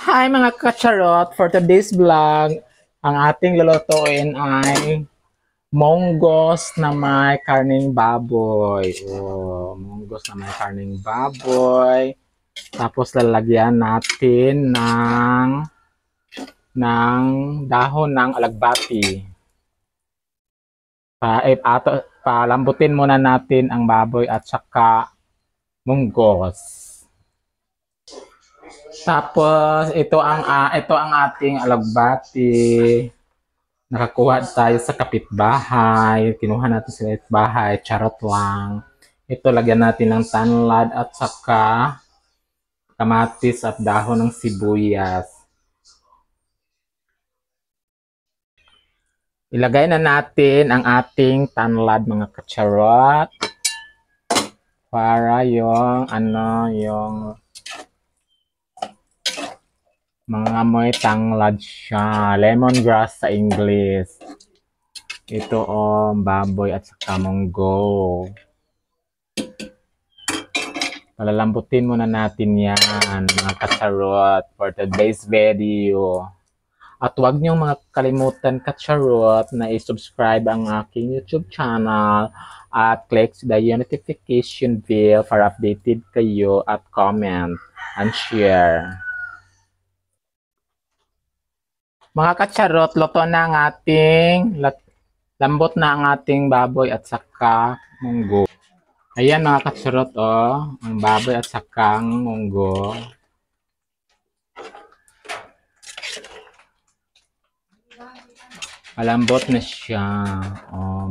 Hi mga kacharot! For today's vlog, ang ating lulutuin ay monggos na may karning baboy. Monggos na may karning baboy. Tapos lalagyan natin ng dahon ng alagbati. Palambutin muna natin ang baboy at saka monggos. Tapos ito ang ating alagbati. Nakakuha tayo sa kapitbahay. Kinuha natin sa kapitbahay. Charot lang. Ito lagyan natin ng tanlad at saka kamatis at dahon ng sibuyas. Ilagay na natin ang ating tanlad mga kacharot. Para yung mga amoy tanglad siya. Lemongrass sa English. Ito baboy at saka munggo. Palalambutin muna natin yan mga kacharot for today's video. At huwag niyong mga kalimutan kacharot na i-subscribe ang aking YouTube channel at click the notification bell para updated kayo at comment and share. Mga kacharot, luto na ang lambot na ang ating baboy at saka munggo. Ayan mga kacharot, ang baboy at saka munggo. Malambot na siya.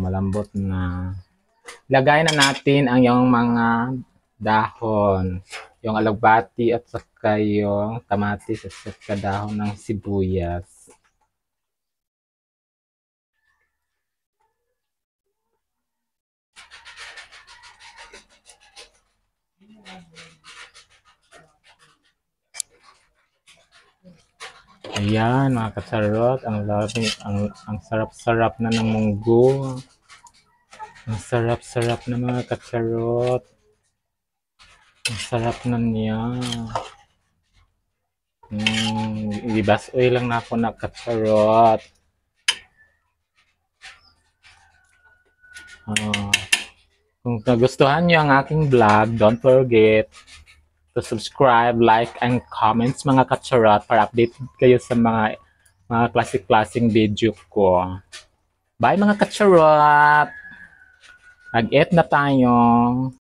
Malambot na. Lagay na natin ang yung mga dahon. Yung alagbati at saka yung kamatis at saka dahon ng sibuyas. Ayan mga kacharot, ang sarap-sarap na ng munggo. Ang sarap-sarap na mga kacharot. Ang sarap na niya. Ibas-oy lang na ako na kacharot. Kung nagustuhan niyo ang aking vlog, don't forget to subscribe, like, and comments mga kacharot para update kayo sa mga classic-classing video ko. Bye mga kacharot! Mag-eat na tayo!